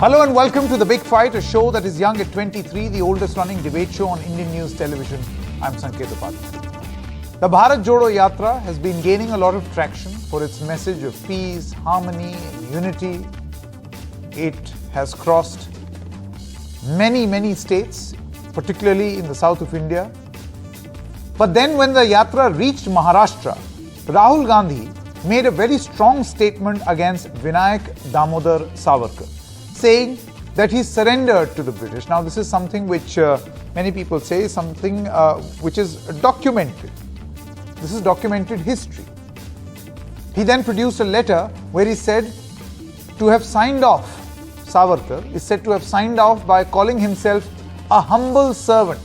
Hello and welcome to The Big Fight, a show that is young at 23, the oldest running debate show on Indian news television. I'm Sanket Upadhyay. The Bharat Jodo Yatra has been gaining a lot of traction for its message of peace, harmony and unity. It has crossed many states, particularly in the south of India. But then when the Yatra reached Maharashtra, Rahul Gandhi made a very strong statement against Damodar Savarkar, saying that he surrendered to the British. Now, this is something which many people say is something which is documented. This is documented history. He then produced a letter where he said to have signed off, Savarkar is said to have signed off by calling himself a humble servant.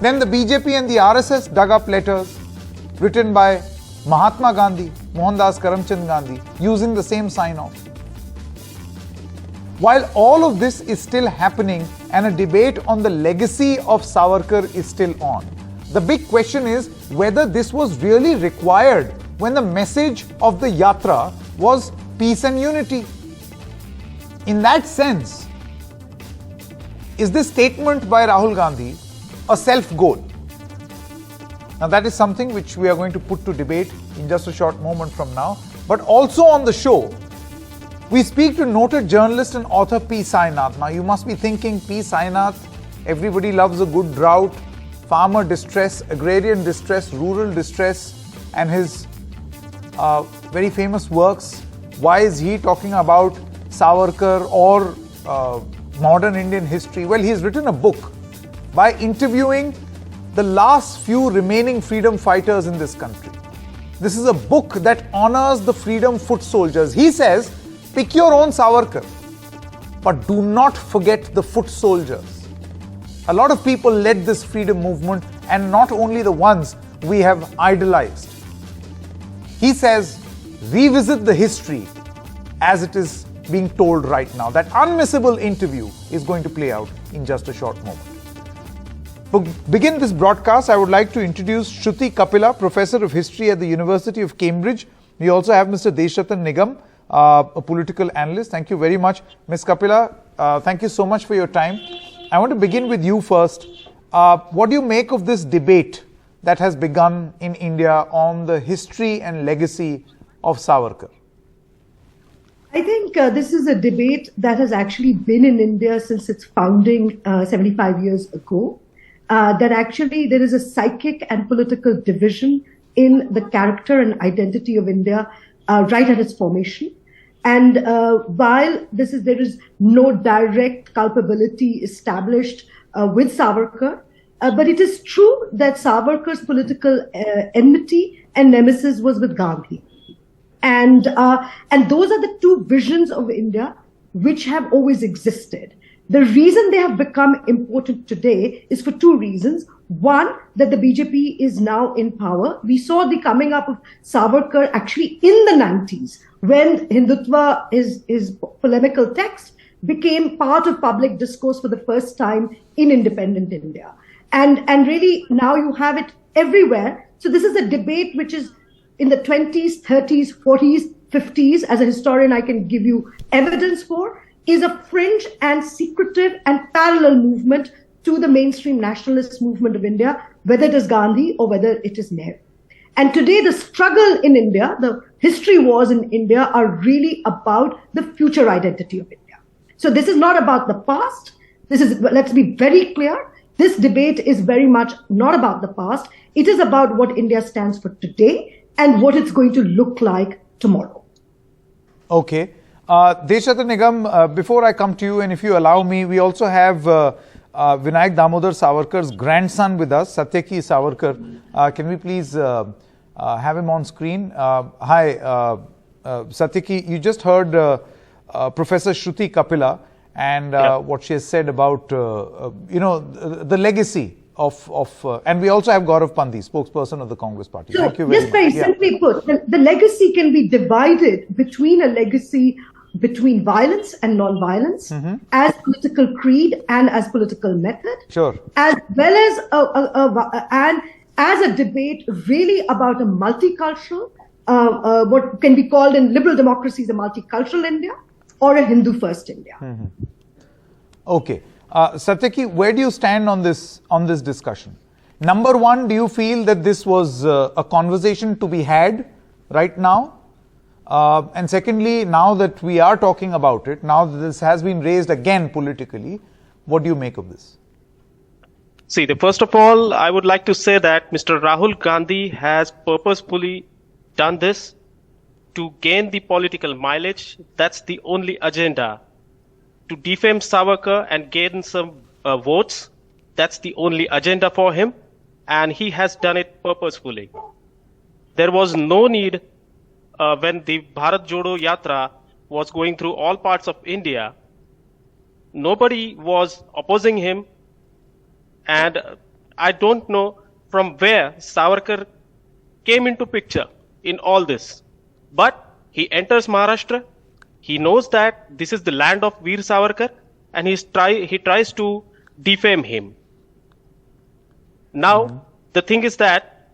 Then the BJP and the RSS dug up letters written by Mahatma Gandhi, Mohandas Karamchand Gandhi, using the same sign-off. While all of this is still happening and a debate on the legacy of Savarkar is still on, the big question is whether this was really required when the message of the Yatra was peace and unity. In that sense, is this statement by Rahul Gandhi a self-goal? Now that is something which we are going to put to debate in just a short moment from now. But also on the show, we speak to noted journalist and author P Sainath. Now you must be thinking, P Sainath, everybody loves a good drought, farmer distress, agrarian distress, rural distress, and his very famous works. Why is he talking about Savarkar or modern Indian history? Well, he has written a book by interviewing the last few remaining freedom fighters in this country. This is a book that honors the freedom foot soldiers. He says, pick your own Savarkar, but do not forget the foot soldiers. A lot of people led this freedom movement, and not only the ones we have idolized. He says, revisit the history as it is being told right now. That unmissable interview is going to play out in just a short moment. To begin this broadcast, I would like to introduce Shruti Kapila, Professor of History at the University of Cambridge. We also have Mr. Deshratan Nigam, a political analyst. Thank you very much. Ms. Kapila, thank you so much for your time. I want to begin with you first. What do you make of this debate that has begun in India on the history and legacy of Savarkar? I think this is a debate that has actually been in India since its founding 75 years ago. That actually there is a psychic and political division in the character and identity of India right at its formation. And while there is no direct culpability established with Savarkar, but it is true that Savarkar's political enmity and nemesis was with Gandhi. And those are the two visions of India which have always existed. The reason they have become important today is for two reasons. One, that the BJP is now in power. We saw the coming up of Savarkar actually in the 90s when Hindutva, his polemical text, became part of public discourse for the first time in independent India. And really now you have it everywhere. So this is a debate which is in the 20s, 30s, 40s, 50s. As a historian, I can give you evidence for, is a fringe and secretive and parallel movement to the mainstream nationalist movement of India, whether it is Gandhi or whether it is Nehru. And today the struggle in India, the history wars in India are really about the future identity of India. So this is not about the past. Let's be very clear. This debate is very much not about the past. It is about what India stands for today and what it's going to look like tomorrow. Okay. Deshratan Nigam, before I come to you, and if you allow me, we also have Damodar Savarkar's grandson with us, Satyaki Savarkar. Can we please have him on screen? Hi, Satyaki, you just heard Professor Shruti Kapila and what she has said about, the legacy of and we also have Gaurav Pandhi, spokesperson of the Congress Party. So, thank you very much. Just very simply put, the legacy can be divided between a legacy between violence and non-violence, as political creed and as political method, as well as a debate really about a multicultural, what can be called in liberal democracies a multicultural India, or a Hindu first India. Okay. Satyaki, where do you stand on this discussion? Number one, do you feel that this was a conversation to be had right now? And secondly, now that we are talking about it, now that this has been raised again politically, what do you make of this? See, first of all, I would like to say that Mr. Rahul Gandhi has purposefully done this to gain the political mileage. That's the only agenda. To defame Savarkar and gain some votes, that's the only agenda for him, and he has done it purposefully. There was no need when the Bharat Jodo Yatra was going through all parts of India. Nobody was opposing him, and I don't know from where Savarkar came into picture in all this. But he enters Maharashtra. He knows that this is the land of Veer Savarkar, and he tries to defame him. Now, the thing is that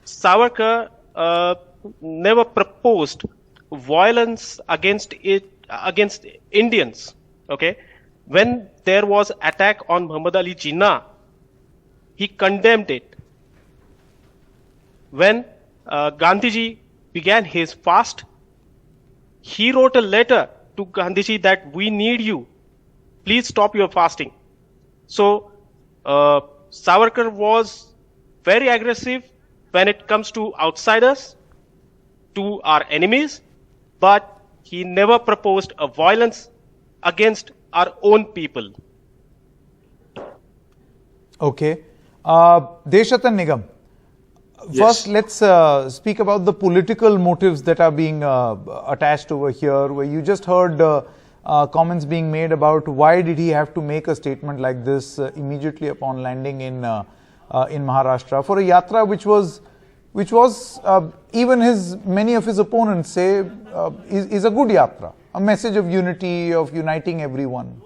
Savarkar never proposed violence against Indians. Okay, when there was attack on Muhammad Ali Jinnah, he condemned it. When Gandhiji began his fast, he wrote a letter to Gandhiji that we need you. Please stop your fasting. So Savarkar was very aggressive when it comes to outsiders, to our enemies, but he never proposed a violence against our own people. Okay. Deshatan Nigam. First, let's speak about the political motives that are being attached over here, where you just heard comments being made about why did he have to make a statement like this immediately upon landing in Maharashtra for a yatra which was even many of his opponents say is a good yatra, a message of unity, of uniting everyone.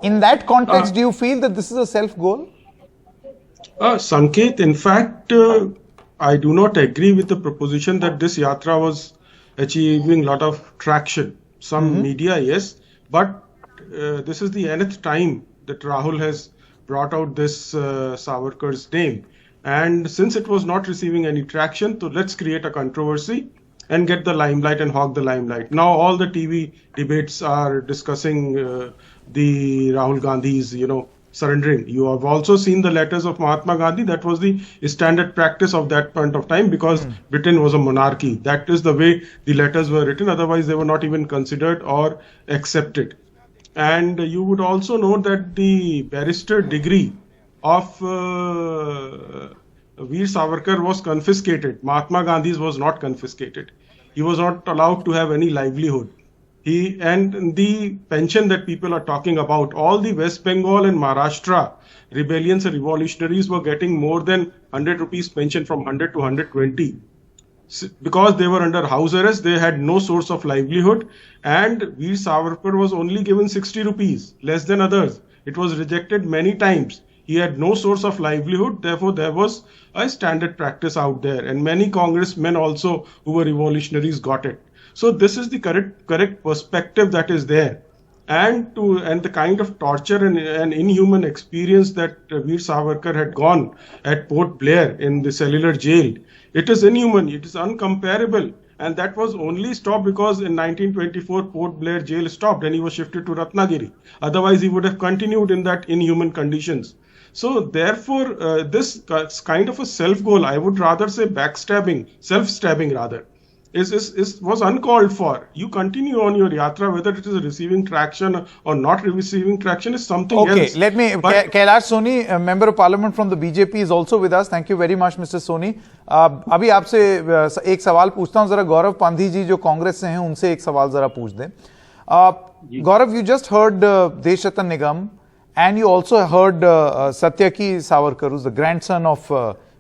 In that context, do you feel that this is a self-goal? Sanket, in fact, I do not agree with the proposition that this yatra was achieving a lot of traction. Some media, yes, but this is the nth time that Rahul has brought out this Savarkar's name. And since it was not receiving any traction, so let's create a controversy and get the limelight and hog the limelight. Now all the TV debates are discussing the Rahul Gandhi's, surrendering. You have also seen the letters of Mahatma Gandhi. That was the standard practice of that point of time because Britain was a monarchy. That is the way the letters were written. Otherwise, they were not even considered or accepted. And you would also note that the barrister degree of Veer Savarkar was confiscated. Mahatma Gandhi's was not confiscated. He was not allowed to have any livelihood. And the pension that people are talking about, all the West Bengal and Maharashtra rebellions and revolutionaries were getting more than 100 rupees pension, from 100 to 120. Because they were under house arrest, they had no source of livelihood, and Veer Savarkar was only given 60 rupees, less than others. It was rejected many times. He had no source of livelihood, therefore there was a standard practice out there, and many congressmen also who were revolutionaries got it. So this is the correct perspective that is there, and the kind of torture and inhuman experience that Veer Savarkar had gone at Port Blair in the cellular jail. It is inhuman, it is uncomparable, and that was only stopped because in 1924 Port Blair jail stopped and he was shifted to Ratnagiri. Otherwise he would have continued in that inhuman conditions. So therefore this kind of a self-goal, I would rather say backstabbing, self-stabbing rather, was uncalled for. You continue on your yatra, whether it is receiving traction or not receiving traction is something else. Okay, let me, Kailash Soni, a member of parliament from the BJP is also with us. Thank you very much, Mr. Soni. अभी आपसे एक सवाल पूछता हूं, जरा गौरव पांधी जी जो कांग्रेस से हैं उनसे एक सवाल जरा पूछ दें. Gaurav, you just heard Deshatan Nigam and you also heard Satyaki Savarkar, who's the grandson of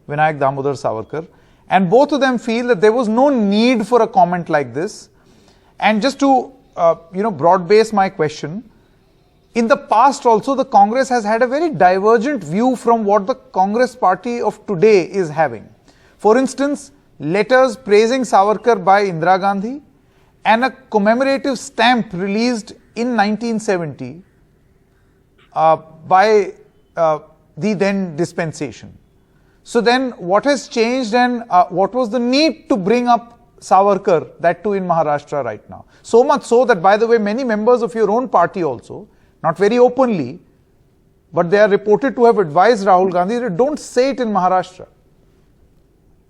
Vinayak Damodar Savarkar. And both of them feel that there was no need for a comment like this. And just to, broad base my question, in the past also the Congress has had a very divergent view from what the Congress party of today is having. For instance, letters praising Savarkar by Indira Gandhi and a commemorative stamp released in 1970 by the then dispensation. So then what has changed, and what was the need to bring up Savarkar, that too in Maharashtra right now? So much so that, by the way, many members of your own party also, not very openly, but they are reported to have advised Rahul Gandhi that don't say it in Maharashtra.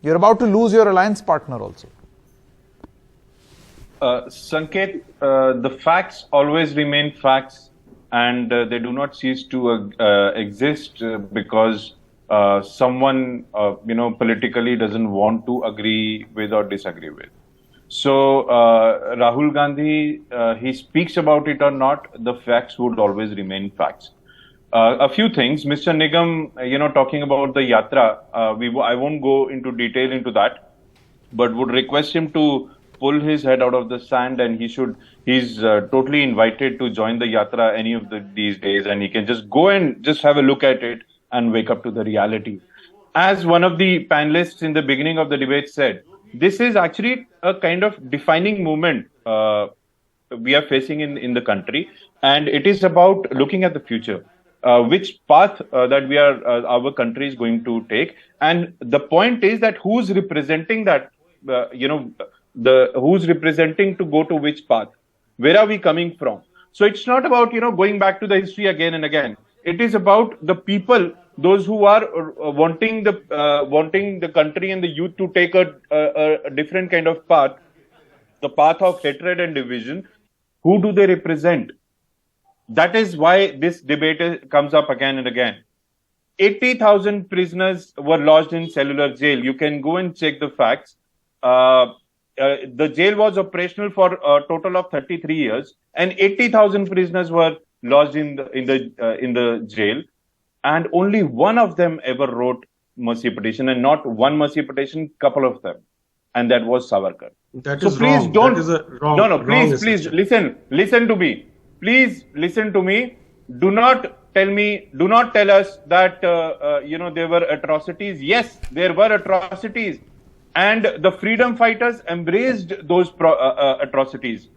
You're about to lose your alliance partner also. Sanket, the facts always remain facts, and they do not cease to exist because someone, politically doesn't want to agree with or disagree with. So Rahul Gandhi, he speaks about it or not, the facts would always remain facts. A few things, Mr. Nigam, talking about the yatra, I won't go into detail into that, but would request him to pull his head out of the sand, and he's totally invited to join the yatra any of these days, and he can just go and just have a look at it and wake up to the reality. As one of the panelists in the beginning of the debate said, this is actually a kind of defining moment we are facing in the country, and it is about looking at the future. Which path that our country is going to take, and the point is that who's representing that, who's representing to go to which path, where are we coming from? So it's not about going back to the history again and again. It is about the people, those who are wanting the country and the youth to take a different kind of path, the path of hatred and division. Who do they represent? That is why this debate comes up again and again. 80,000 prisoners were lodged in cellular jail. You can go and check the facts. The jail was operational for a total of 33 years, and 80,000 prisoners were lodged in the jail, and only one of them ever wrote mercy petition, and not one mercy petition, couple of them, and that was Savarkar. That so is please wrong. don't. That is a wrong. Please listen to me. Please listen to me. Do not tell us that there were atrocities. Yes, there were atrocities, and the freedom fighters embraced those atrocities.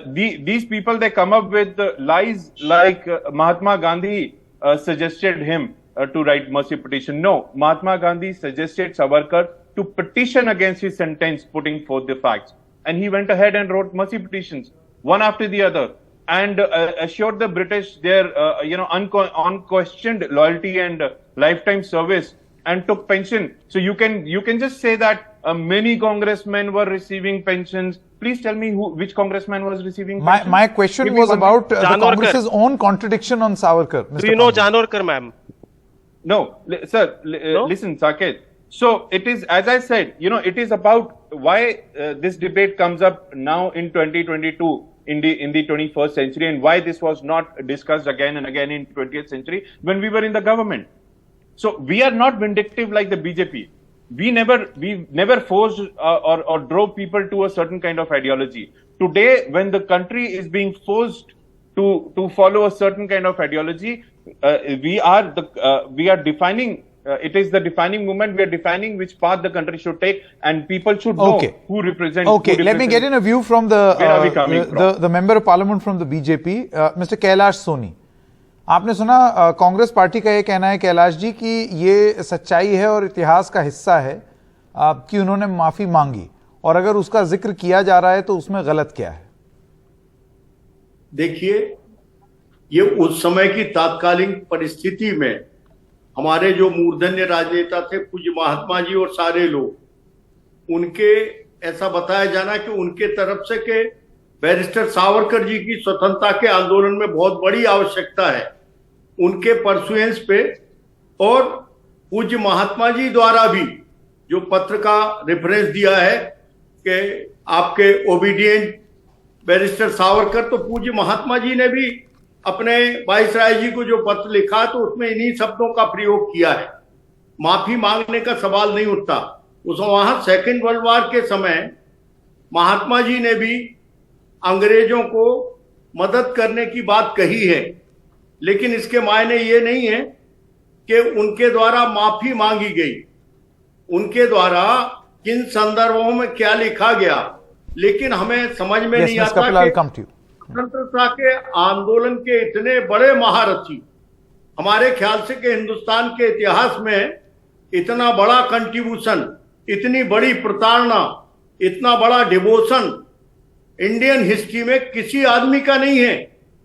These people, they come up with lies like Mahatma Gandhi suggested him to write mercy petition. No, Mahatma Gandhi suggested Savarkar to petition against his sentence, putting forth the facts, and he went ahead and wrote mercy petitions one after the other, and assured the British their unquestioned loyalty and lifetime service, and took pension. So you can just say that many congressmen were receiving pensions. Please tell me which congressman was receiving pensions. My question was about the Congress's own contradiction on Savarkar. Mr. Do you know Janorkar, ma'am? No, sir. No? Listen, Saket. So it is, as I said, it is about why this debate comes up now in 2022 in the 21st century, and why this was not discussed again and again in 20th century when we were in the government. So we are not vindictive like the BJP. We never forced or drove people to a certain kind of ideology. Today, when the country is being forced to follow a certain kind of ideology, we are defining. It is the defining moment. We are defining which path the country should take, and people should know who represents. Okay, let me get in a view from the member of parliament from the BJP, Mr. Kailash Soni. आपने सुना Congress party का ये कहना है, कैलाश जी, कि ये सच्चाई है और इतिहास का हिस्सा है कि उन्होंने माफी मांगी, और अगर उसका जिक्र किया जा रहा है तो उसमें गलत क्या है? देखिए, ये उस समय की तात्कालिक परिस्थिति में हमारे जो मूर्धन्य राजनेता थे, पूज्य महात्मा जी और सारे लोग, उनके ऐसा बताया जाना कि उनके तरफ से के बैरिस्टर सावरकर जी की स्वतंत्रता के आंदोलन में बहुत बड़ी आवश्यकता है, उनके परसुएंस पे, और पूज्य महात्मा जी द्वारा भी जो पत्र का रेफरेंस दिया है कि आपके ओबीडियंट बैरिस्टर सावरकर, तो पूज्य महात्मा जी ने भी अपने वाइसराय जी को जो पत्र लिखा तो उसमें इन्हीं शब्दों का प्रयोग किया है। माफी मांगने का सवाल नहीं उठता। वहां सेकेंड वर्ल्ड वॉर के समय महात्मा जी ने भी अंग्रेजों को मदद करने की बात कही है, लेकिन इसके मायने ये नहीं है कि उनके द्वारा माफी मांगी गई। उनके द्वारा किन संदर्भों में क्या लिखा गया, लेकिन हमें समझ में नहीं Yes, Ms. आता Kapil, I'll कि come to you. स्वतंत्रता के आंदोलन के इतने बड़े महारथी हमारे ख्याल से कि हिंदुस्तान के इतिहास में इतना बड़ा कंट्रीब्यूशन, इतनी बड़ी प्रताड़ना, इतना बड़ा डिवोशन इंडियन हिस्ट्री में किसी आदमी का नहीं है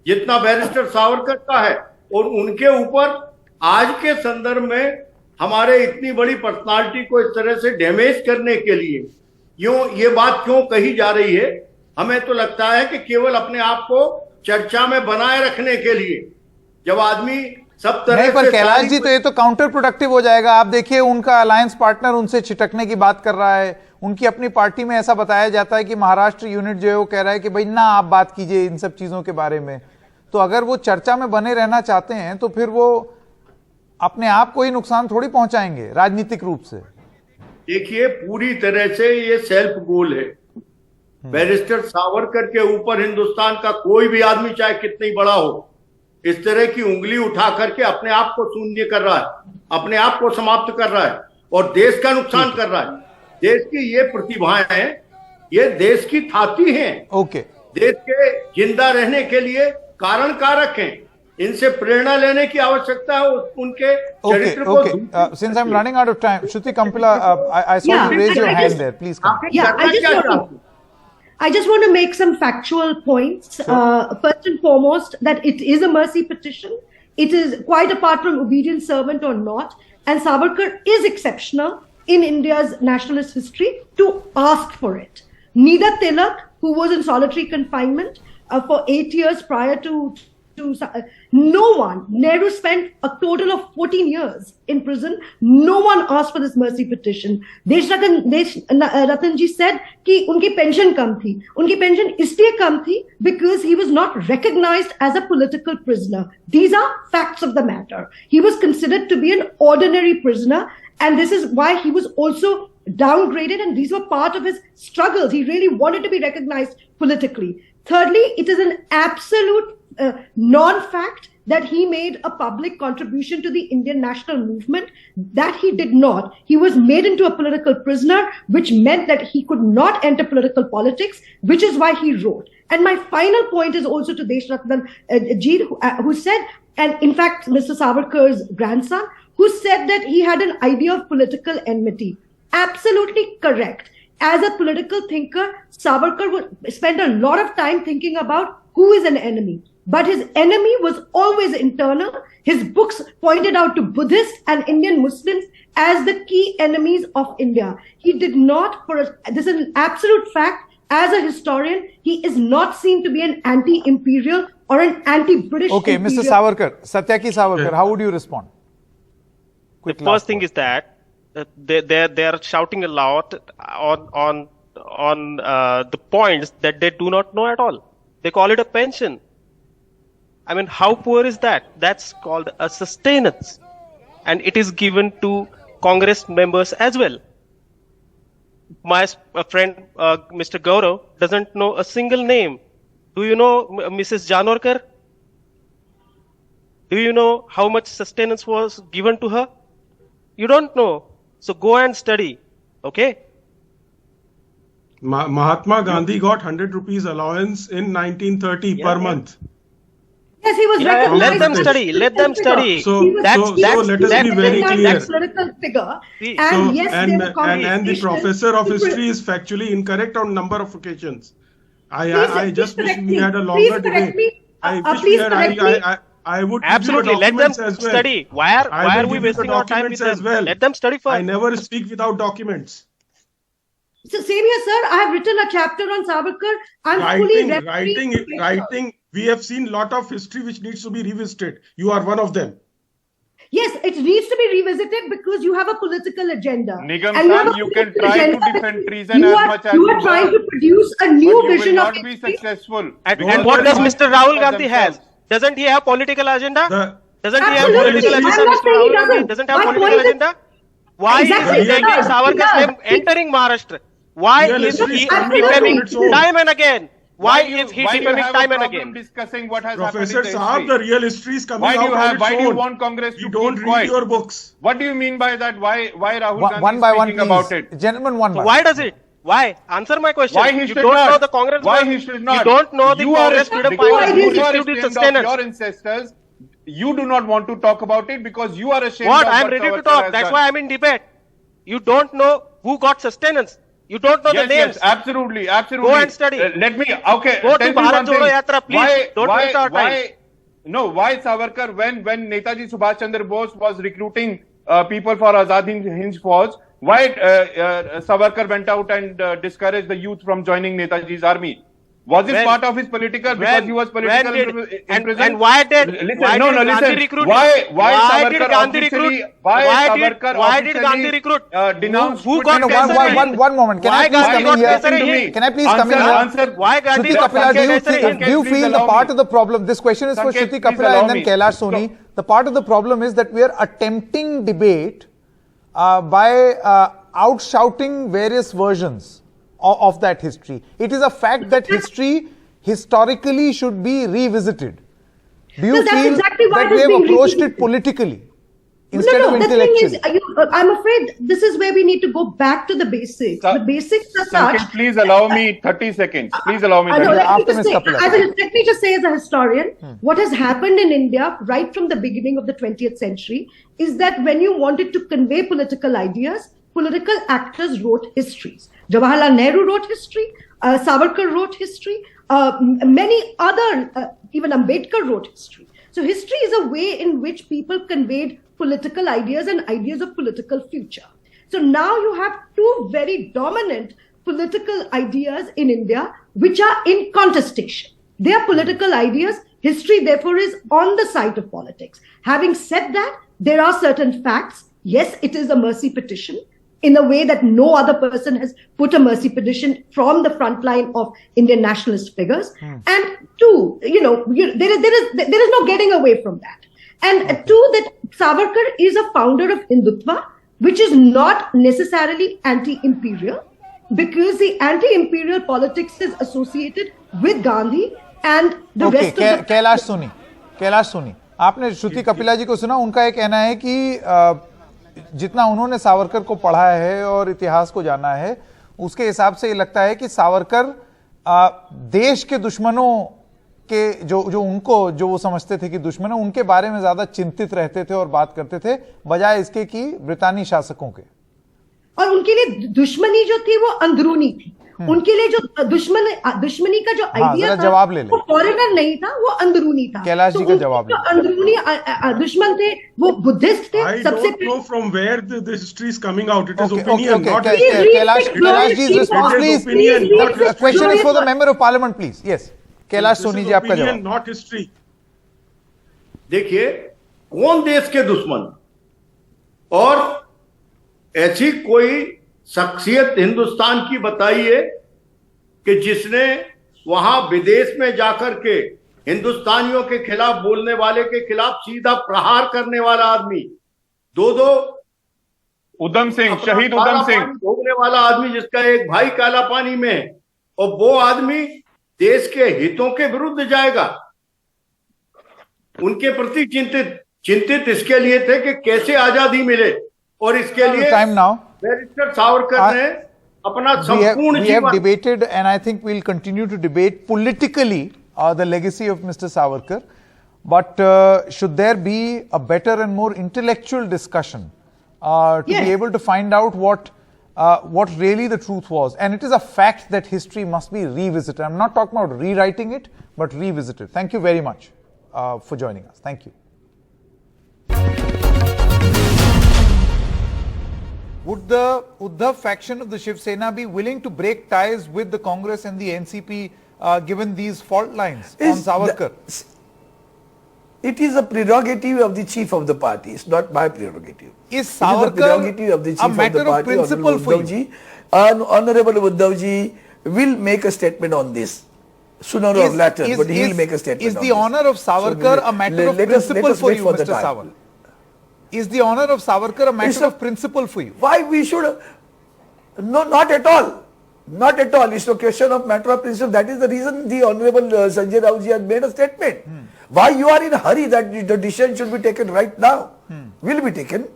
जितना बैरिस्टर सावरकर का है। और उनके ऊपर आज के संदर्भ में हमारे इतनी बड़ी पर्सनालिटी को इस तरह से डैमेज करने के लिए ये बात क्यों कही जा रही है? हमें तो लगता है कि केवल अपने आप को चर्चा में बनाए रखने के लिए, जब आदमी सब तरह नहीं, पर से कैलाश जी, तो ये तो काउंटर प्रोडक्टिव हो जाएगा। आप देखिए, उनका अलायंस पार्टनर उनसे छिटकने की बात कर रहा है। उनकी अपनी पार्टी में ऐसा बताया जाता है कि महाराष्ट्र यूनिट जो है वो कह रहा है कि भाई ना, आप बात कीजिए इन सब चीजों के बारे में। तो अगर वो चर्चा में बने रहना चाहते हैं तो फिर वो अपने आप को ही नुकसान थोड़ी पहुंचाएंगे राजनीतिक रूप से। देखिए, पूरी तरह से ये सेल्फ गोल है। बैरिस्टर सावरकर के ऊपर हिंदुस्तान का कोई भी आदमी चाहे कितनी बड़ा हो, इस तरह की उंगली उठा करके अपने आप को शून्य कर रहा है, अपने आप को समाप्त कर रहा है और देश का नुकसान कर रहा है। देश की ये प्रतिभाएं हैं, ये देश की थाती हैं। ओके, देश के जिंदा रहने के लिए कारण कारक हैं। इनसे प्रेरणा लेने की आवश्यकता है, उनके चरित्र को। Okay. Since I'm running out of time, Shruti Kampila, I saw you raise your hand there. Please come. I just want to make some factual points. First and foremost, that it is a mercy petition. It is quite apart from obedient servant or not. And Savarkar is exceptional in India's nationalist history to ask for it. Neither Tilak, who was in solitary confinement for 8 years prior to no one. Nehru spent a total of 14 years in prison. No one asked for this mercy petition. Desh Ratan ji said कि उनकी pension कम थी. उनकी pension इसलिए कम थी because he was not recognized as a political prisoner. These are facts of the matter. He was considered to be an ordinary prisoner, and this is why he was also downgraded, and these were part of his struggles. He really wanted to be recognized politically. Thirdly, it is an absolute non-fact that he made a public contribution to the Indian national movement. That he did not. He was made into a political prisoner, which meant that he could not enter political politics, which is why he wrote. And my final point is also to Desh Ratan ji, who said, and in fact, Mr. Savarkar's grandson, who said that he had an idea of political enmity. Absolutely correct. As a political thinker, Savarkar would spend a lot of time thinking about who is an enemy. But his enemy was always internal. His books pointed out to Buddhists and Indian Muslims as the key enemies of India. He did not, this is an absolute fact, as a historian, he is not seen to be an anti-imperial or an anti-British. Okay, imperial. Mr. Savarkar, Satyaki Savarkar, how would you respond? The first thing is that they are shouting a lot on the points that they do not know at all. They call it a pension. I mean, how poor is that? That's called a sustenance. And it is given to Congress members as well. My friend, Mr. Gaurav, doesn't know a single name. Do you know Mrs. Janorkar? Do you know how much sustenance was given to her? You don't know. So go and study. Okay? Mahatma Gandhi got 100 rupees allowance in 1930 per month. Yes, he was recognized. Let them study. Let them study. So let us be very clear. That's political figure. And the professor of history is factually incorrect on number of occasions. I just wish we had a longer debate. I would absolutely let them study. Why are we wasting our time with them? Well. Let them study first. I never speak without documents. So same here, sir. I have written a chapter on Savarkar. Writing. We have seen lot of history which needs to be revisited. You are one of them. Yes, it needs to be revisited because you have a political agenda. Nigam sir, you can try to defend treason as much as you are trying to produce a new vision of history. You will not be successful. And what does Mr. Rahul Gandhi has? Doesn't he have political agenda? Doesn't he have political agenda? Mr. Rahul Gandhi doesn't have political agenda. Why is he taking Savarkar's name entering Maharashtra? Why is he defaming time and again? Why is he defaming time and again? Discussing what has Professor happened in Saab, the real history is coming out. Why do you want Congress to don't keep read quiet? your books? What do you mean by that? Why Rahul Gandhi one by is one, speaking about it? Gentlemen, one by Why does it? Why? Answer my question. Why he you should don't not? know the Congress. Why he should not? You don't know the You Congress are freedom because fighters you who are received its ashamed of sustenance. your ancestors. You do not want to talk about it because you are ashamed What? of I am what ready to Savarkar talk. has That's done. why I'm in debate. You don't know who got sustenance. You don't know Yes, the names. yes, absolutely, absolutely. Go and study. Let me, okay. Go tell to me Bharat one Jodo thing. Yatra, please. Don't waste our time. No, why Savarkar, when Netaji Subhash Chandra Bose was recruiting people for Azad Hind Fauj, why Savarkar went out and discouraged the youth from joining Netaji's army? Was it part of his political, because he was political imprisoned? And why did listen, Gandhi listen. recruit? Why Why did Savarkar Gandhi officially, recruit? Why did Gandhi recruit? denounced Who got one moment. Can I please come in here? Can I please come in here? Why Gandhi Shruti got Kapila, do you Please feel the allow part me. of the problem, this question is for Sanket, Shruti please Kapila allow and then me. Kailash Soni. The part of the problem is that we are attempting debate by out-shouting various versions of that history. It is a fact that history historically should be revisited. Do you So that's feel exactly why that it we is have being approached it revisited. politically instead of The thing is, intellectually? I'm afraid this is where we need to go back to the basics. The basics are such. Sanket, please allow me 30 seconds. Please allow me I know, 30 let me After just Ms. say, Kapila. let me just say as a historian, what has happened in India right from the beginning of the 20th century is that when you wanted to convey political ideas, political actors wrote histories. Jawaharlal Nehru wrote history, Savarkar wrote history, many other, even Ambedkar wrote history. So history is a way in which people conveyed political ideas and ideas of political future. So now you have two very dominant political ideas in India which are in contestation. They are political ideas. History, therefore, is on the side of politics. Having said that, there are certain facts. Yes, it is a mercy petition in a way that no other person has put a mercy petition from the front line of Indian nationalist figures. And two, there is no getting away from that. And two, that Savarkar is a founder of Hindutva, which is not necessarily anti-imperial, because the anti-imperial politics is associated with Gandhi and the rest of the... Kailash Soni, आपने श्रुति कपिला जी को सुना. उनका एक कहना है कि जितना उन्होंने सावरकर को पढ़ा है और इतिहास को जाना है, उसके हिसाब से ये लगता है कि सावरकर देश के दुश्मनों के जो वो समझते थे कि दुश्मन, उनके बारे में ज्यादा चिंतित रहते थे और बात करते थे, बजाय इसके कि ब्रितानी शासकों के. और उनके लिए दुश्मनी जो थी वो अंदरूनी थी. उनके लिए जो दुश्मनी का जो आइडिया था, जवाब ले ले. वो फॉरेनर नहीं था, वो अंदरूनी था. कैलाश जी का जवाब ले. अंदरूनी दुश्मन थे, वो बुद्धिस्ट थे. I don't know from where the history is coming out. It is Okay, opinion, not Kailash ji's response, please. Opinion, Question is for the member of parliament, please. Yes. Kailash Soni ji, आपका जवाब. not history. देखिए, कौन देश के दुश्मन, और ऐसी कोई शख्सियत हिंदुस्तान की बताइए कि जिसने वहां विदेश में जाकर के हिंदुस्तानियों के खिलाफ बोलने वाले के खिलाफ सीधा प्रहार करने वाला आदमी, दो उधम सिंह, शहीद उधम सिंह, भोगने वाला आदमी जिसका एक भाई काला पानी में है, और वो आदमी देश के हितों के विरुद्ध जाएगा. उनके प्रति चिंतित इसके लिए थे कि कैसे आजादी मिले, और इसके लिए बैरिस्टर सावरकर ने अपना संपूर्ण we have debated, and I think we'll continue to debate politically the legacy of Mr. Savarkar, but should there be a better and more intellectual discussion to be able to find out what really the truth was? And it is a fact that history must be revisited. I'm not talking about rewriting it, but revisited. Thank you very much for joining us. Thank you. Would the Uddhav faction of the Shiv Sena be willing to break ties with the Congress and the NCP given these fault lines on Savarkar? It is a prerogative of the chief of the party. It's not my prerogative. Is Savarkar a matter of principle for you? Honorable Uddhavji will make a statement on this sooner or later, but he will make a statement. Is the honor of Savarkar a matter of principle for you, Mr. Sawant? Is the honor of Savarkar a matter of principle for you? Why we should? No, not at all. Not at all. It's a question of matter of principle. That is the reason the Honorable Sanjay Raoji has made a statement. Why you are in a hurry that the decision should be taken right now? Will be taken.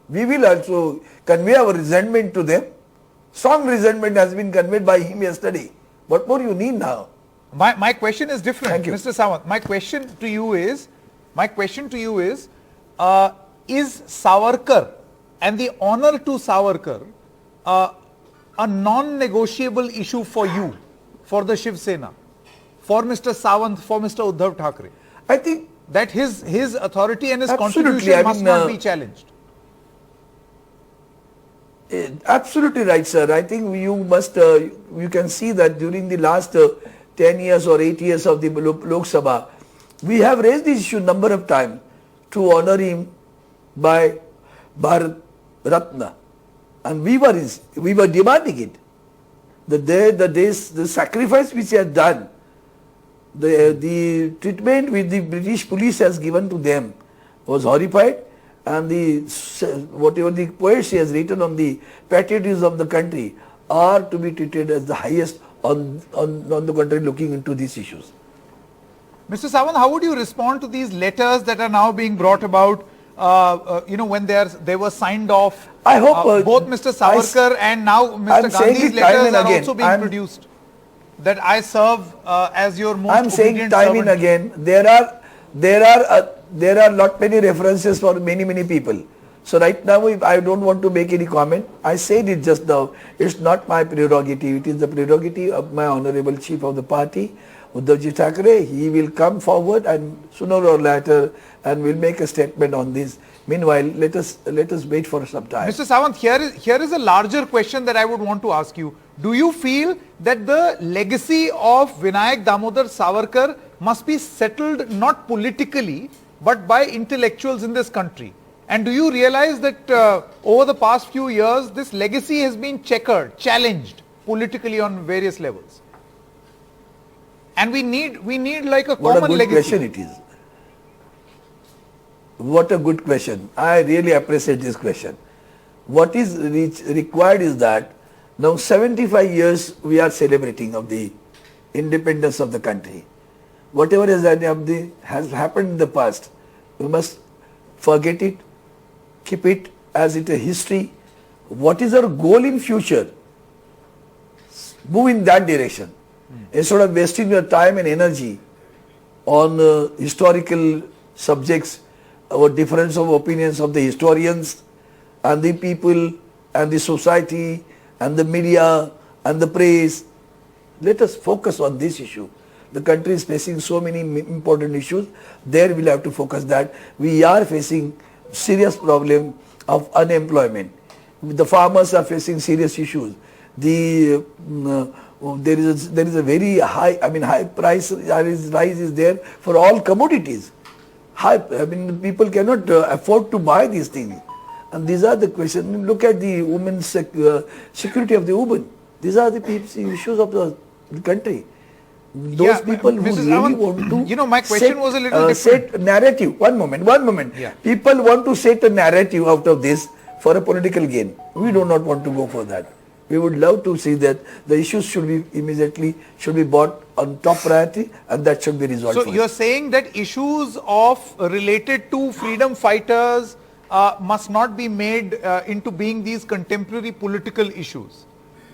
We will also convey our resentment to them Strong resentment has been conveyed by him yesterday. What more you need now? My question is different, Thank you. Mr. Sawant. My question to you is, is Savarkar and the honor to Savarkar a non-negotiable issue for you, for the Shiv Sena, for Mr. Sawant, for Mr. Uddhav Thackeray? I think That his authority and his Absolutely, contribution I must mean, not be challenged. Absolutely right, sir. I think you must, you can see that during the last 10 years or 8 years of the Lok Sabha, we have raised this issue number of times to honor him by Bharat Ratna. And we were demanding it. The sacrifice which he has done, the treatment which the British police has given to them was horrified, and whatever the poets he has written on the patriotism of the country are to be treated as the highest on the country looking into these issues. Mr. Sawant, how would you respond to these letters that are now being brought about, when they were signed off? I hope both Mr. Savarkar and now I'm Mr. saying Gandhi's it time letters and are again. also being produced. That I serve as your most I'm saying obedient time servant. and again, there are not many references for many people. So right now, I don't want to make any comment. I said it just now. It's not my prerogative. It is the prerogative of my honorable chief of the party, Uddhav Thackeray. He will come forward and sooner or later and will make a statement on this. Meanwhile, let us wait for some time. Mr. Sawant, here is a larger question that I would want to ask you. Do you feel that the legacy of Vinayak Damodar Savarkar must be settled not politically but by intellectuals in this country? And do you realize that over the past few years, this legacy has been checkered, challenged politically on various levels? And we need like a What a common good legacy. question it is. What a good question. I really appreciate this question. What is required is that now 75 years we are celebrating of the independence of the country. Whatever has happened in the past, we must forget it, keep it as it a history. What is our goal in future? Move in that direction. Instead of wasting your time and energy on historical subjects or difference of opinions of the historians and the people and the society and the media and the press, let us focus on this issue. The country is facing so many important issues. There we'll have to focus that. We are facing serious problem of unemployment. The farmers are facing serious issues. There is a very high price rise is there for all commodities. People cannot afford to buy these things. And these are the questions. Look at the women's security of the women. These are the issues of the country. Those people who Mrs. really Arvind, want to my question was a little different. set narrative. One moment. Yeah. People want to set a narrative out of this for a political gain. We do not want to go for that. We would love to see that the issues should be brought on top priority, and that should be resolved. So you're saying that issues related to freedom fighters must not be made into being these contemporary political issues.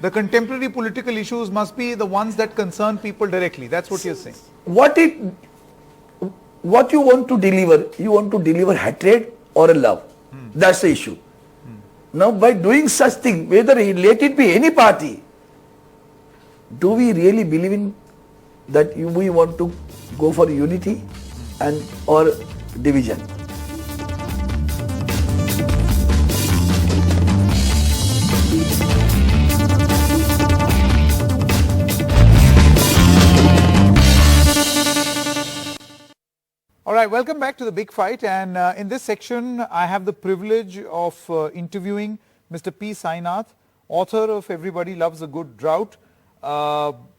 The contemporary political issues must be the ones that concern people directly. That's what you're saying. What you want to deliver? You want to deliver hatred or a love? That's the issue. Now, by doing such thing, whether let it be any party, do we really believe in that we want to go for unity and or division? All right, welcome back to The Big Fight, and in this section I have the privilege of interviewing Mr. P Sainath, author of Everybody Loves a Good Drought.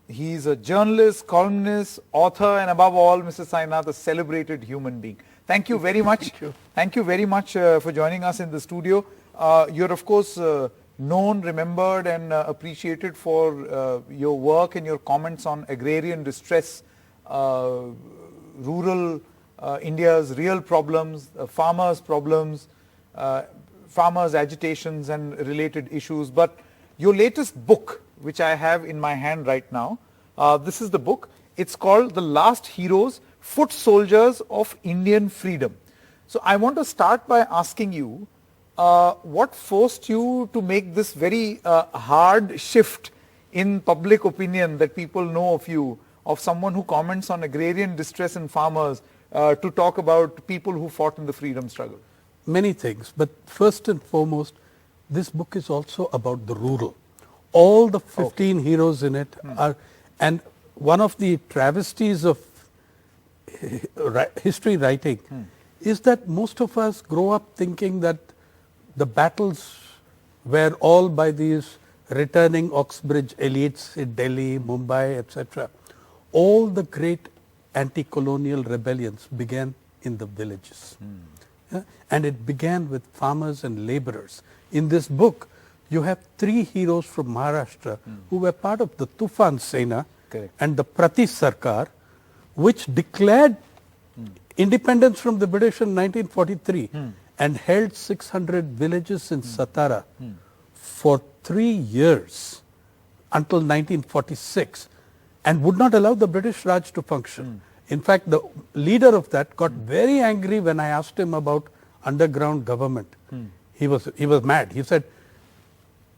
He's a journalist, columnist, author, and above all, Mr. Sainath, a celebrated human being. Thank you very much. Thank you very much for joining us in the studio. You're of course known, remembered, and appreciated for your work and your comments on agrarian distress, rural India's real problems, farmers' problems, farmers' agitations and related issues. But your latest book, which I have in my hand right now. This is the book. It's called The Last Heroes, Foot Soldiers of Indian Freedom. So I want to start by asking you, what forced you to make this very hard shift in public opinion that people know of you, of someone who comments on agrarian distress and farmers, to talk about people who fought in the freedom struggle? Many things, but first and foremost, this book is also about the rural. All the 15 heroes in it are, and one of the travesties of history writing is that most of us grow up thinking that the battles were all by these returning Oxbridge elites in Delhi, Mumbai, etc. All the great anti-colonial rebellions began in the villages. Yeah? And it began with farmers and laborers. In this book, you have 3 heroes from Maharashtra who were part of the Tufan Sena and the Prati Sarkar, which declared independence from the British in 1943 and held 600 villages in Satara for 3 years until 1946 and would not allow the British Raj to function. In fact, the leader of that got very angry when I asked him about underground government. He was mad. He said,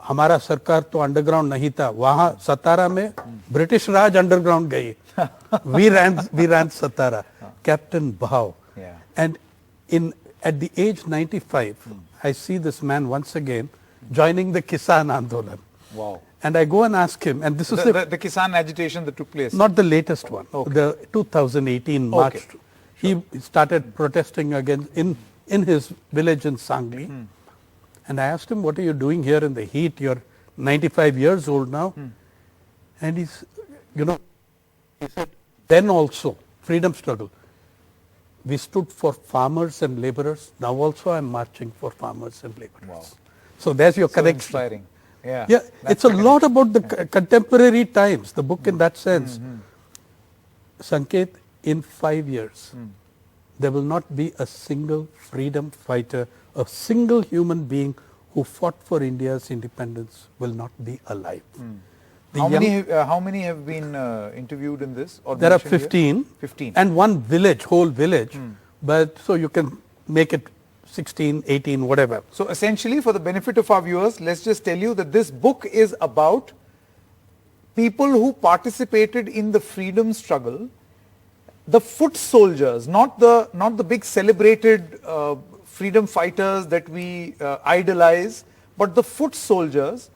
हमारा सरकार तो underground नहीं था, वहाँ सतारा में British राज underground गई. we ran Satara. Captain Bhau. And at the age 95, I see this man once again joining the Kisan Andolan. Wow. And I go and ask him, and this is the Kisan agitation that took place. Not the latest one. The 2018 March. He started protesting again in his village in Sangli. And I asked him, what are you doing here in the heat? You're 95 years old now. And he said, then also, freedom struggle. We stood for farmers and laborers. Now also I'm marching for farmers and laborers. Wow. So there's your connection. Inspiring. Yeah, it's a lot about the contemporary times, the book in that sense. Sanket, in 5 years, there will not be a single freedom fighter, a single human being who fought for India's independence will not be alive. How many have been interviewed in this? Or there are 15. Here? 15. And one village, whole village. But so you can make it 16, 18, whatever. So essentially, for the benefit of our viewers, let's just tell you that this book is about people who participated in the freedom struggle, the foot soldiers, not the big celebrated freedom fighters that we idolize, but the foot soldiers.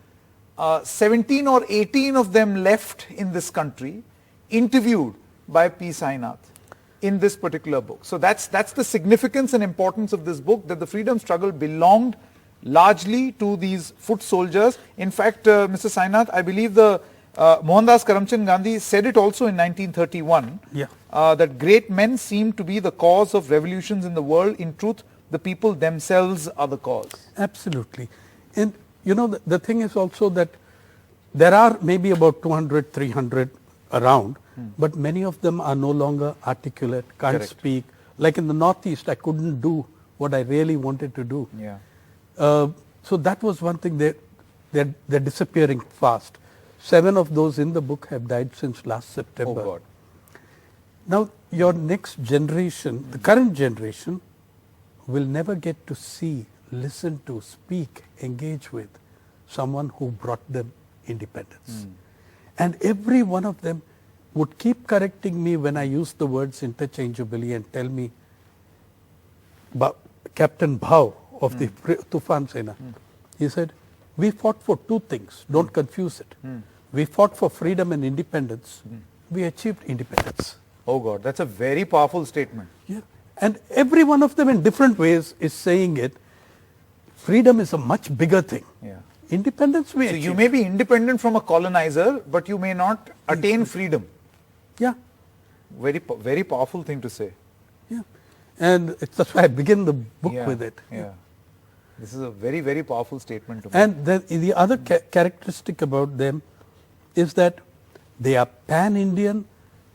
17 or 18 of them left in this country, interviewed by P Sainath in this particular book. So that's the significance and importance of this book, that the freedom struggle belonged largely to these foot soldiers. In fact, Mr. Sainath, I believe the Mohandas Karamchand Gandhi said it also in 1931, that great men seem to be the cause of revolutions in the world. In truth, the people themselves are the cause. Absolutely. And the thing is also that there are maybe about 200, 300 around, but many of them are no longer articulate, can't speak. Like in the Northeast, I couldn't do what I really wanted to do. So that was one thing. They're disappearing fast. 7 of those in the book have died since last September. Oh God. Now, your next generation, the current generation, will never get to see, listen to, speak, engage with someone who brought them independence. And every one of them would keep correcting me when I use the words interchangeably and tell me, Captain Bhau of the Tufan Sena, he said, we fought for 2 things, don't confuse it. We fought for freedom and independence. We achieved independence. Oh God, that's a very powerful statement. Yeah. And every one of them in different ways is saying it. Freedom is a much bigger thing. Independence we achieve. So you may be independent from a colonizer, but you may not attain freedom. Very, very powerful thing to say. And that's why I begin the book with it. This is a very, very powerful statement to make. And then the other characteristic about them is that they are pan-Indian.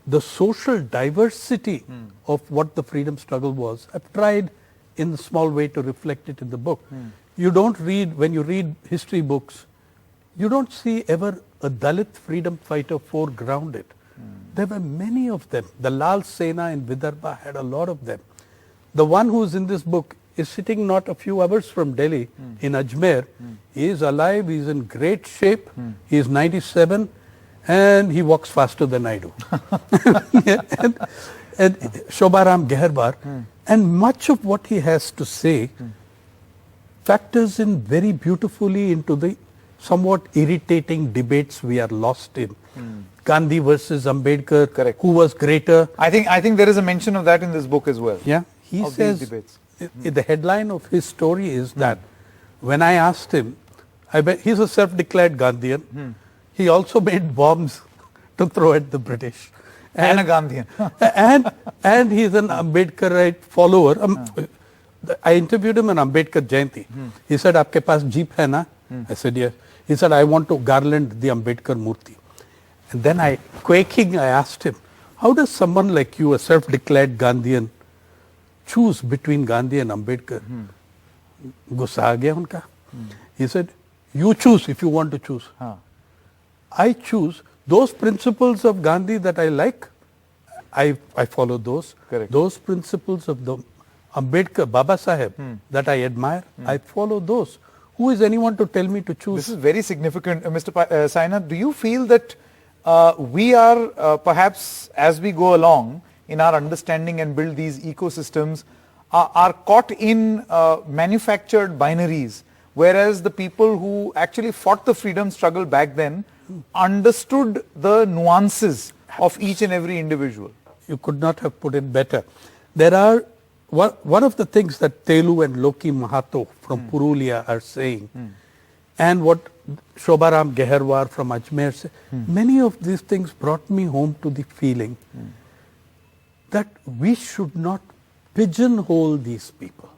The social diversity of what the freedom struggle was, I've tried in a small way to reflect it in the book. You don't read, when you read history books, you don't see ever a Dalit freedom fighter foregrounded. There were many of them. The Lal Sena in Vidarbha had a lot of them. The one who's in this book is sitting not a few hours from Delhi in Ajmer. He is alive, he is in great shape, he is 97 and he walks faster than I do. and Shobaram Geharbar, and much of what he has to say factors in very beautifully into the somewhat irritating debates we are lost in. Gandhi versus Ambedkar, Correct. who was greater. I think there is a mention of that in this book as well. Yeah, he of says these debates. The headline of his story is that when I asked him, he's a self-declared Gandhian. He also made bombs to throw at the British. And a Gandhian. and he's an Ambedkarite follower. I interviewed him on Ambedkar Jayanti. He said, "Aapke paas jeep hai na?" I said, "Yes." He said, "I want to garland the Ambedkar Murti." And then quaking, I asked him, how does someone like you, a self-declared Gandhian, choose between Gandhi and Ambedkar? Gussa aa gaya unka. He said, you choose if you want to choose. I choose those principles of Gandhi that I like, I follow those. Correct. Those principles of the Ambedkar, Baba Saheb, that I admire, I follow those. Who is anyone to tell me to choose? This is very significant. Mr. Sainath, do you feel that we are perhaps, as we go along in our understanding and build these ecosystems, are caught in manufactured binaries, whereas the people who actually fought the freedom struggle back then understood the nuances of each and every individual? You could not have put it better. There are, one of the things that Telu and Loki Mahato from Purulia are saying, and what Shobaram Geharwar from Ajmer said, many of these things brought me home to the feeling that we should not pigeonhole these people.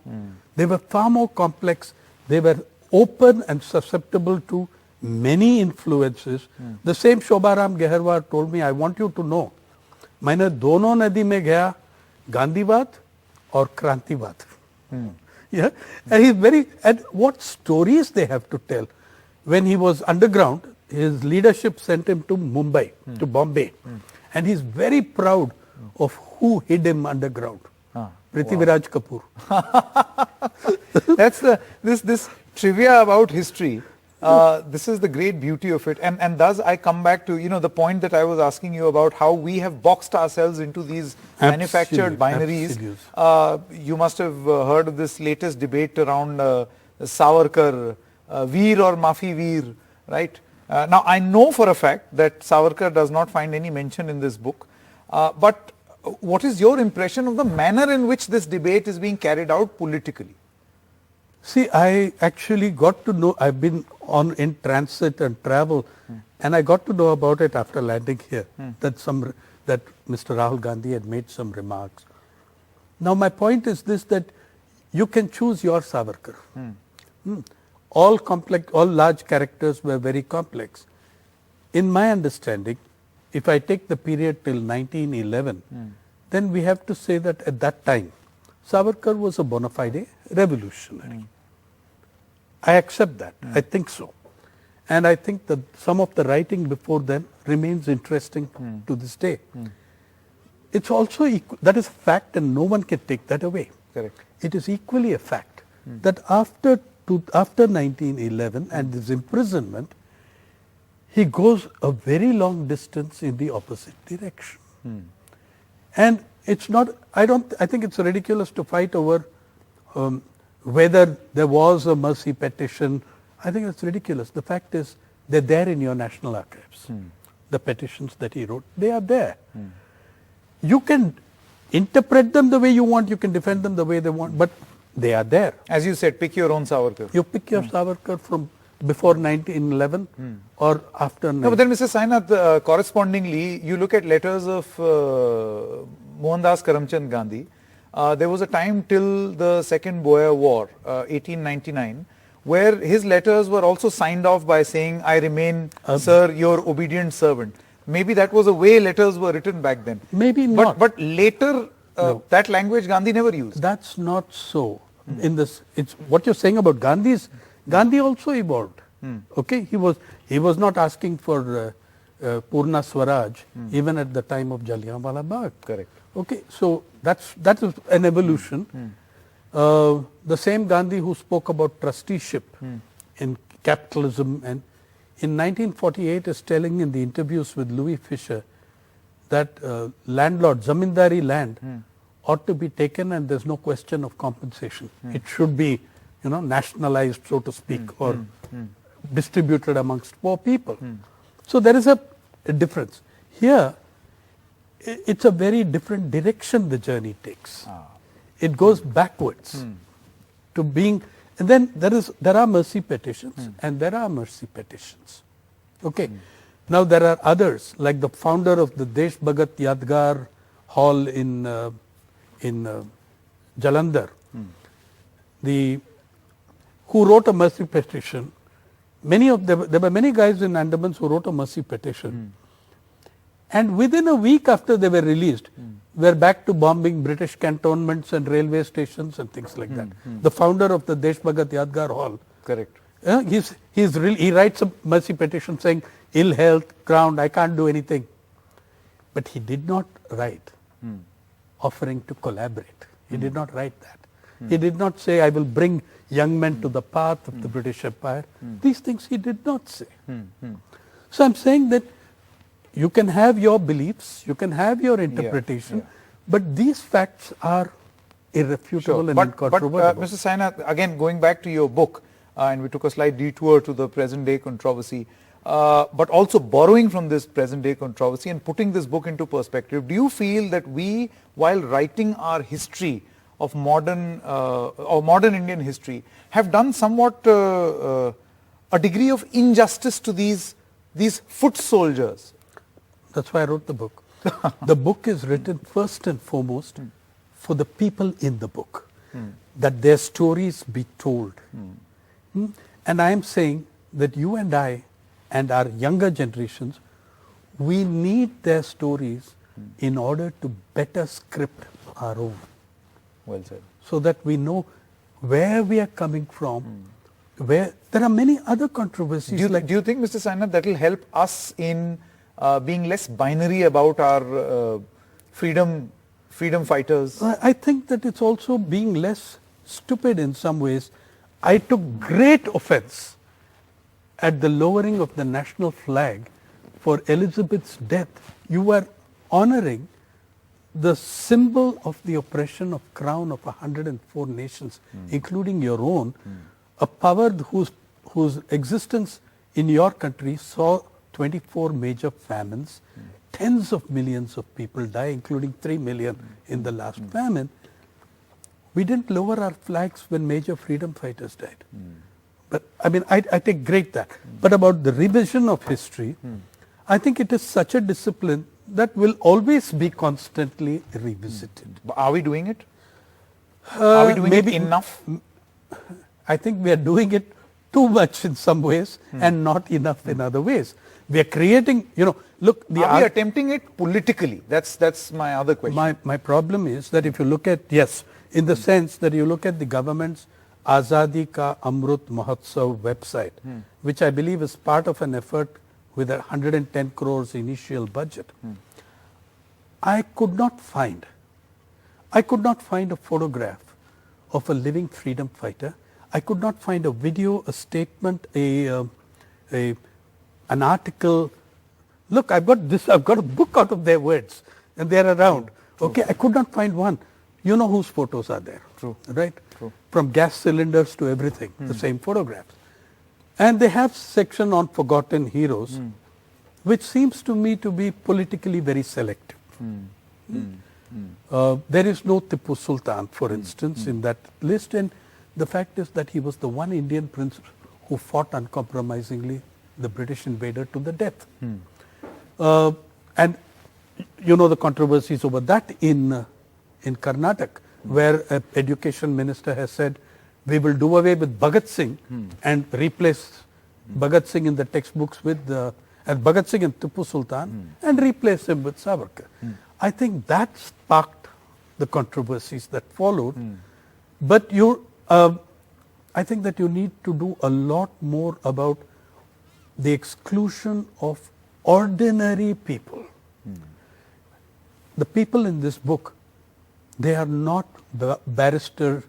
They were far more complex. They were open and susceptible to many influences. The same Shobaram Geharwar told me, I want you to know, मैंने दोनों नदी में गया, गांधीवाद और क्रांतिवाद. Yeah, and what stories they have to tell. When he was underground, his leadership sent him to Mumbai, to Bombay, and he's very proud of who hid him underground. Prithviraj Kapoor. That's this trivia about history. This is the great beauty of it, and thus I come back to the point that I was asking you about how we have boxed ourselves into these manufactured binaries. You must have heard of this latest debate around Savarkar, Veer or Maafi Veer, right? Now I know for a fact that Savarkar does not find any mention in this book, but what is your impression of the manner in which this debate is being carried out politically? See, I actually got to know, I've been in transit and travel, and I got to know about it after landing here, that Mr. Rahul Gandhi had made some remarks. Now my point is this, that you can choose your Savarkar. All large characters were very complex. In my understanding, if I take the period till 1911, then we have to say that at that time, Savarkar was a bona fide revolutionary. I accept that. I think so. And I think that some of the writing before then remains interesting to this day. It's also, that is a fact and no one can take that away. Correct. It is equally a fact that after 1911 and his imprisonment, he goes a very long distance in the opposite direction. And it's not, I think it's ridiculous to fight over whether there was a mercy petition. I think it's ridiculous. The fact is, they're there in your national archives. The petitions that he wrote, they are there. You can interpret them the way you want, you can defend them the way they want, but they are there. As you said, pick your own Savarkar. You pick your Savarkar from before 1911 or after. No, but then Mr. Sainath, correspondingly, you look at letters of Mohandas Karamchand Gandhi. There was a time till the Second Boer War, 1899, where his letters were also signed off by saying, I remain, sir, your obedient servant. Maybe that was the way letters were written back then. Maybe not. But later, that language Gandhi never used. That's not so. In this, it's what you're saying about Gandhi also evolved. Okay, he was not asking for Purna Swaraj even at the time of Jallianwala Bagh. Correct. Okay, so that is an evolution. The same Gandhi who spoke about trusteeship in capitalism, and in 1948 is telling in the interviews with Louis Fisher that landlord, zamindari land ought to be taken and there's no question of compensation. It should be, nationalized, so to speak, or distributed amongst poor people. So there is a difference. Here, it's a very different direction the journey takes. It goes backwards to being, and then there are mercy petitions and there are mercy petitions. Okay. Now there are others, like the founder of the Desh Bhagat Yadgar Hall in Jalandhar, who wrote a mercy petition. There were many guys in Andamans who wrote a mercy petition. And within a week after they were released, we're back to bombing British cantonments and railway stations and things like that. The founder of the Desh Bhagat Yadgar Hall. Correct. He writes a mercy petition saying, ill health, ground, I can't do anything. But he did not write offering to collaborate. He did not write that. He did not say, I will bring young men to the path of the British Empire. These things he did not say. So I'm saying that you can have your beliefs, you can have your interpretation, but these facts are irrefutable and incontrovertible. But Mr. Sainath, again, going back to your book, and we took a slight detour to the present day controversy, but also borrowing from this present day controversy and putting this book into perspective, do you feel that we, while writing our history of modern Indian history, have done somewhat a degree of injustice to these foot soldiers? That's why I wrote the book. The book is written first and foremost for the people in the book, that their stories be told. And I am saying that you and I and our younger generations, we need their stories in order to better script our own. Well said. So that we know where we are coming from, where there are many other controversies. Do you think, Mr. Sainath, that will help us in being less binary about our freedom fighters? I think that it's also being less stupid in some ways. I took great offense at the lowering of the national flag for Elizabeth's death. You were honoring the symbol of the oppression of crown of 104 nations, including your own, a power whose existence in your country saw 24 major famines, tens of millions of people die, including 3 million in the last famine. We didn't lower our flags when major freedom fighters died. But I mean, I take great that. But about the revision of history, I think it is such a discipline that will always be constantly revisited. Are we doing it? Are we doing it enough? I think we are doing it too much in some ways and not enough in other ways. We are creating, look. Are we attempting it politically? That's my other question. My problem is that if you look at, in the sense that you look at the government's Azadi Ka Amrut Mahotsav website, which I believe is part of an effort with 110 crores initial budget. I could not find a photograph of a living freedom fighter. I could not find a video, a statement, an article. Look, I've got a book out of their words, and they're around. Okay, I could not find one. You know whose photos are there. True. Right? True. From gas cylinders to everything, the same photographs. And they have section on forgotten heroes, which seems to me to be politically very selective. There is no Tipu Sultan, for instance, in that list, and the fact is that he was the one Indian prince who fought uncompromisingly the British invader to the death. And the controversies over that in Karnataka, where an education minister has said, we will do away with Bhagat Singh and replace Bhagat Singh in the textbooks with Bhagat Singh and Tipu Sultan and replace him with Savarkar. I think that sparked the controversies that followed. But I think that you need to do a lot more about the exclusion of ordinary people. The people in this book, they are not barristers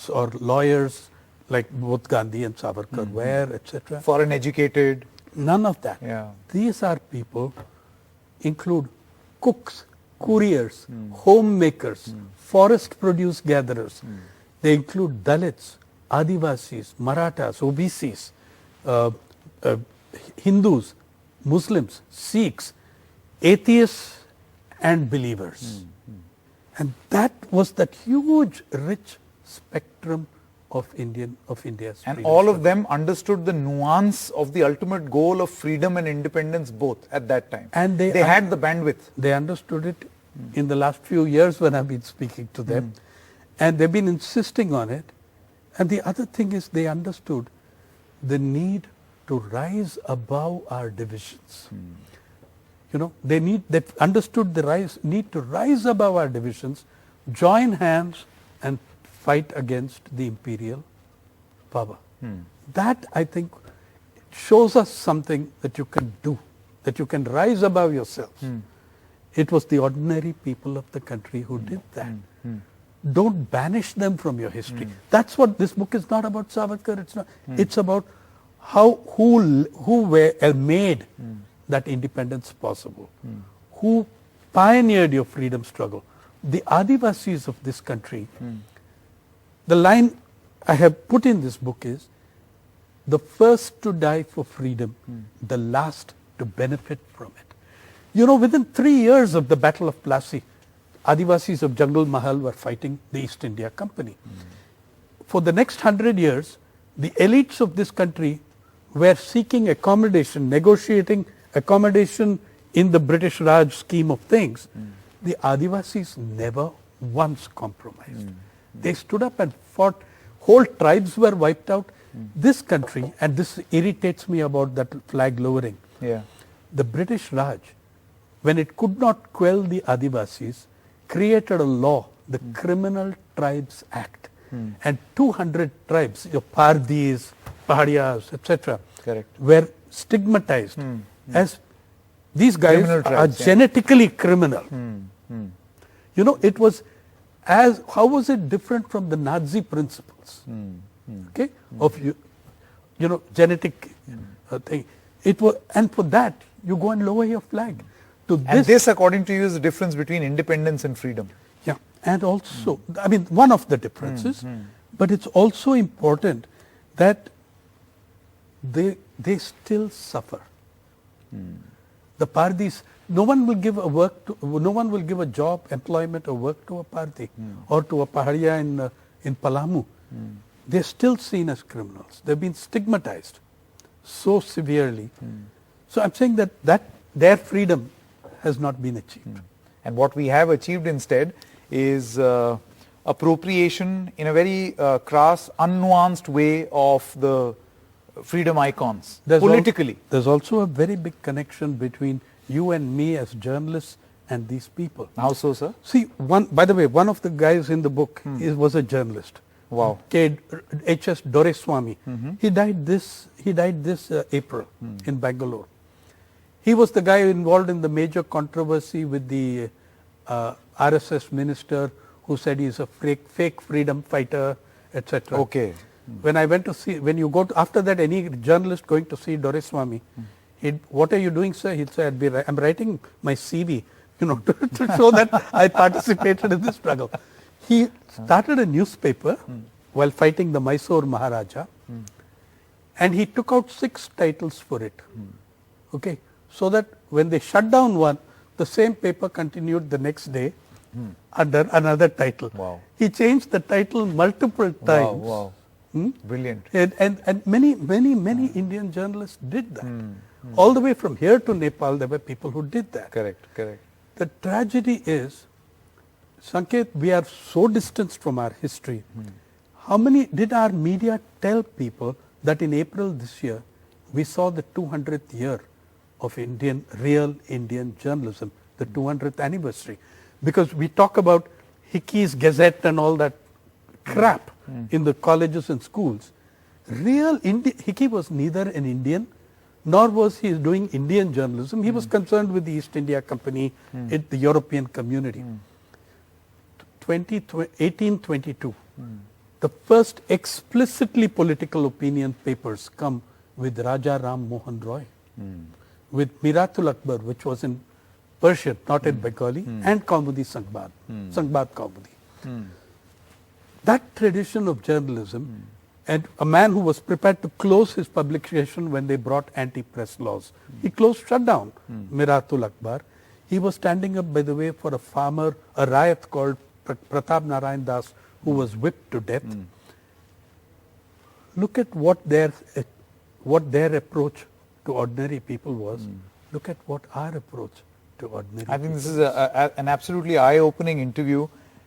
or lawyers like both Gandhi and Savarkar were, etc. Foreign educated. None of that. Yeah. These are people, include cooks, couriers, homemakers, forest produce gatherers. They include Dalits, Adivasis, Marathas, OBCs, Hindus, Muslims, Sikhs, atheists and believers. And that was that huge, rich spectrum of India's And freedom all of struggle. them understood the nuance of the ultimate goal of freedom and independence both at that time. And they had the bandwidth. They understood it in the last few years when I've been speaking to them. And they've been insisting on it. And the other thing is they understood the need to rise above our divisions. You know, they understood the need to rise above our divisions, join hands and fight against the imperial power. That, I think, shows us something that you can do, that you can rise above yourselves. It was the ordinary people of the country who did that. Don't banish them from your history. That's what this book is not about, Savarkar. It's not. It's about who made that independence possible, who pioneered your freedom struggle. The Adivasis of this country. The line I have put in this book is, the first to die for freedom, the last to benefit from it. You know, within 3 years of the Battle of Plassey, Adivasis of Jungle Mahal were fighting the East India Company. For the next 100 years, the elites of this country were seeking accommodation, negotiating accommodation in the British Raj scheme of things. The Adivasis never once compromised. They stood up and fought. Whole tribes were wiped out. This country, and this irritates me about that flag lowering, the British Raj, when it could not quell the Adivasis, created a law, the Criminal Tribes Act. And 200 tribes, Pardis, Pahadiyas, etc., were stigmatized as these guys are genetically criminal. You know, it was how was it different from the Nazi principles? Okay, of genetic thing. It was, and for that you go and lower your flag. And this, according to you, is the difference between independence and freedom. Yeah, and also, I mean, one of the differences, but it's also important that they still suffer. The Pardis, no one will give a job, employment or work to a Pardi or to a Pahadiya in Palamu. They're still seen as criminals. They've been stigmatized so severely. So I'm saying that their freedom has not been achieved. And what we have achieved instead is appropriation in a very crass, unnuanced way of the freedom icons, politically. There's also a very big connection between you and me as journalists and these people. How so, sir? See, by the way, one of the guys in the book was a journalist. Wow. H.S. Doreswamy. He died this April in Bangalore. He was the guy involved in the major controversy with the RSS minister who said he's a fake freedom fighter, etc. Okay. When I went to see, after that, any journalist going to see Doreswamy, what are you doing, sir? He'd say, I'm writing my CV, to show that I participated in this struggle. He started a newspaper while fighting the Mysore Maharaja, and he took out 6 titles for it. Okay, so that when they shut down one, the same paper continued the next day under another title. Wow. He changed the title multiple times. Wow. Brilliant. And many Indian journalists did that. All the way from here to Nepal, there were people who did that. Correct. The tragedy is, Sanket, we are so distanced from our history. How many did our media tell people that in April this year, we saw the 200th year of real Indian journalism, the 200th anniversary? Because we talk about Hickey's Gazette and all that crap in the colleges and schools. Hickey was neither an Indian nor was he doing Indian journalism. He was concerned with the East India Company, the European community. 1822, the first explicitly political opinion papers come with Raja Ram Mohan Roy, with Miratul Akbar, which was in Persian, not in Bengali, and Kaumudi Sangbad, Sangbad Kaumudi. That tradition of journalism, and a man who was prepared to close his publication when they brought anti-press laws. He shut down Miratul Akbar. He was standing up, by the way, for a farmer, a riot called Pratap Narayan Das, who was whipped to death. Look at what their approach to ordinary people was. Look at what our approach to ordinary people. I think this is an absolutely eye-opening interview.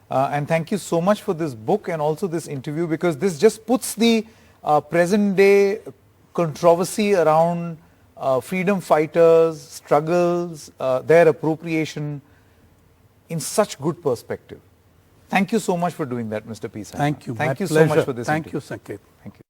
And thank you so much for this book and also this interview, because this just puts the present day controversy around freedom fighters, struggles, their appropriation in such good perspective. Thank you so much for doing that, Mr. P Sainath. Thank you. Thank My you pleasure. so much for this Thank interview. you, Sanket. Thank you.